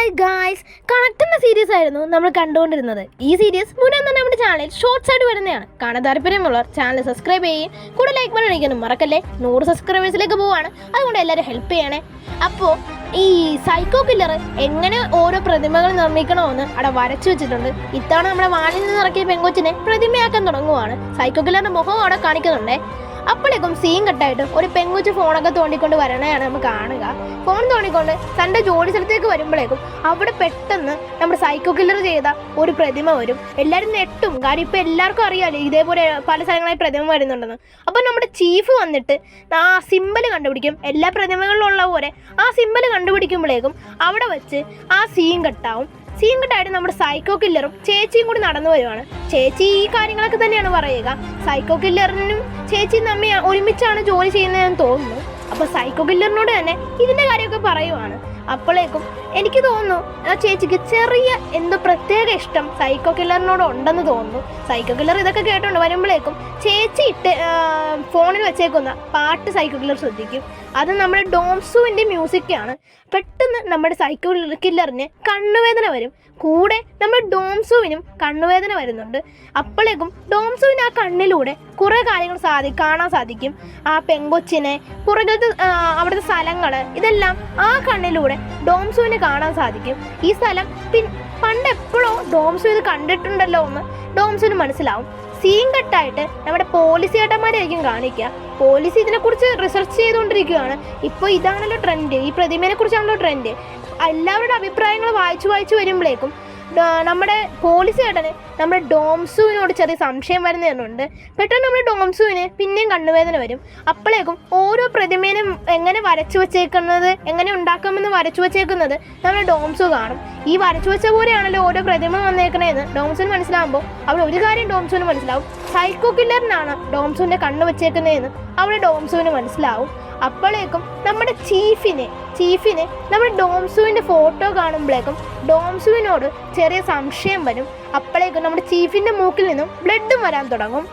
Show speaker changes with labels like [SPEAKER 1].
[SPEAKER 1] Hi guys, connect എന്ന series ആയിരുന്നു നമ്മൾ കണ്ടുകൊണ്ടിരുന്നത്. ഈ സീരീസ് മുന്നേ തന്നെ നമ്മുടെ ചാനലിൽ ഷോർട്സ് ആയിട്ട് വരുന്നതാണ്. കാണാൻ താല്പര്യമുള്ളവർ ചാനൽ സബ്സ്ക്രൈബ് ചെയ്യുകയും കൂടെ ലൈക്ക് ബട്ടൺ അടിക്കാനും മറക്കല്ലേ. 100 സബ്സ്ക്രൈബേഴ്സിലേക്ക് പോവാണ്, അതുകൊണ്ട് എല്ലാവരും ഹെൽപ്പ് ചെയ്യണേ. അപ്പോൾ ഈ സൈക്കോ കില്ലർ എങ്ങനെ ഓരോ പ്രതിമകൾ നിർമ്മിക്കണമെന്ന് അവിടെ വരച്ചു വെച്ചിട്ടുണ്ട്. ഇത്തവണ നമ്മുടെ വാനിൽ നിന്ന് ഇറക്കിയ പെങ്കൊച്ചിനെ പ്രതിമയാക്കാൻ തുടങ്ങുവാണ്. സൈക്കോ കില്ലറിന്റെ മുഖം അവിടെ കാണിക്കുന്നുണ്ടേ. അപ്പോഴേക്കും സീൻ കട്ടായിട്ട് ഒരു പെങ്കുച്ച് ഫോണൊക്കെ തോണ്ടിക്കൊണ്ട് വരണയാണ് നമ്മൾ കാണുക. ഫോൺ തോണ്ടിക്കൊണ്ട് തൻ്റെ ജോലി സ്ഥലത്തേക്ക് വരുമ്പോഴേക്കും അവിടെ പെട്ടെന്ന് നമ്മുടെ സൈക്കോ കില്ലർ ചെയ്ത ഒരു പ്രതിമ വരും. എല്ലാവരും നെട്ടും, കാര്യം ഇപ്പം എല്ലാവർക്കും അറിയാമല്ലോ ഇതേപോലെ പല സ്ഥലങ്ങളായി പ്രതിമ വരുന്നുണ്ടെന്ന്. അപ്പം നമ്മുടെ ചീഫ് വന്നിട്ട് ആ സിമ്പൽ കണ്ടുപിടിക്കും. എല്ലാ പ്രതിമകളിലുള്ള പോലെ ആ സിമ്പൽ കണ്ടുപിടിക്കുമ്പോഴേക്കും അവിടെ വെച്ച് ആ സീൻ കട്ടാവും. സീൻ കട്ടായിട്ട് നമ്മുടെ സൈക്കോ കില്ലറും ചേച്ചിയും കൂടി നടന്നു വരുവാണ്. ചേച്ചി ഈ കാര്യങ്ങളൊക്കെ തന്നെയാണ് പറയുക. സൈക്കോ കില്ലറിനും ചേച്ചിയും തമ്മിൽ ഒരുമിച്ചാണ് ജോലി ചെയ്യുന്നതെന്ന് തോന്നുന്നു. അപ്പോൾ സൈക്കോ കില്ലറിനോട് തന്നെ ഇതിൻ്റെ കാര്യമൊക്കെ പറയുവാണ്. അപ്പോഴേക്കും എനിക്ക് തോന്നുന്നു ആ ചേച്ചിക്ക് ചെറിയ എന്തോ പ്രത്യേക ഇഷ്ടം സൈക്കോ കില്ലറിനോട് ഉണ്ടെന്ന് തോന്നുന്നു. സൈക്കോ കില്ലർ ഇതൊക്കെ കേട്ടോണ്ട് വരുമ്പോഴേക്കും ചേച്ചി ഫോണിൽ വെച്ചേക്കുന്ന പാട്ട് സൈക്കോ കില്ലർ ശ്രദ്ധിക്കും. അത് നമ്മുടെ ഡോംസുവിൻ്റെ മ്യൂസിക്കാണ്. പെട്ടെന്ന് നമ്മുടെ സൈക്കോ കില്ലറിന് കണ്ണുവേദന വരും. കൂടെ നമ്മുടെ ഡോംസുവിനും കണ്ണുവേദന വരുന്നുണ്ട്. അപ്പോഴേക്കും ഡോംസുവിന് ആ കണ്ണിലൂടെ കുറേ കാര്യങ്ങൾ കാണാൻ സാധിക്കും. ആ പെങ്കൊച്ചിനെ, പുറകത്തെ അവിടുത്തെ സ്ഥലങ്ങൾ, ഇതെല്ലാം ആ കണ്ണിലൂടെ ഡോംസുവിന് കാണാൻ സാധിക്കും. ഈ സ്ഥലം പണ്ട് എപ്പോഴോ ഡോംസു ഇത് കണ്ടിട്ടുണ്ടല്ലോ എന്ന് ഡോംസുവിന് മനസ്സിലാവും. സീൻ കട്ടായിട്ട് നമ്മുടെ പോലീസ് ചേട്ടന്മാരായിരിക്കും കാണിക്കുക. പോലീസ് ഇതിനെക്കുറിച്ച് റിസർച്ച് ചെയ്തുകൊണ്ടിരിക്കുകയാണ്. ഇപ്പോൾ ഇതാണല്ലോ ട്രെൻഡ്, ഈ പ്രതിമയെ കുറിച്ചാണല്ലോ ട്രെൻഡ്. എല്ലാവരുടെ അഭിപ്രായങ്ങൾ വായിച്ചു വരുമ്പോഴേക്കും നമ്മുടെ പോലീസ് ചേട്ടന് നമ്മുടെ ഡോംസുവിനോട് ചെറിയ സംശയം വരുന്നുണ്ട്. പെട്ടെന്ന് നമ്മുടെ ഡോംസുവിന് പിന്നെയും കണ്ണുവേദന വരും. അപ്പോഴേക്കും ഓരോ പ്രതിമേനും എങ്ങനെ വരച്ചു വച്ചേക്കുന്നത്, എങ്ങനെ ഉണ്ടാക്കാമെന്ന് വരച്ചു വച്ചേക്കുന്നത് നമ്മുടെ ഡോംസു കാണും. ഈ വരച്ചു വെച്ച പോലെയാണല്ലോ ഓരോ പ്രതിമ വന്നേക്കണേന്ന് ഡോംസുവിന് മനസ്സിലാകുമ്പോൾ അവിടെ ഒരു കാര്യം ഡോംസുവിന് മനസ്സിലാവും. സൈക്കോ കില്ലറിനാണ് ഡോംസുവിൻ്റെ കണ്ണ് വെച്ചേക്കുന്നതെന്ന് അവിടെ ഡോംസുവിന് മനസ്സിലാവും. അപ്പോഴേക്കും നമ്മുടെ ചീഫിന് നമ്മുടെ ഡോംസുവിൻ്റെ ഫോട്ടോ കാണുമ്പോഴേക്കും ഡോംസുവിനോട് ചെറിയ സംശയം വരും. അപ്പോഴേക്കും നമ്മുടെ ചീഫിൻ്റെ മൂക്കിൽ നിന്നും ബ്ലഡും വരാൻ തുടങ്ങും.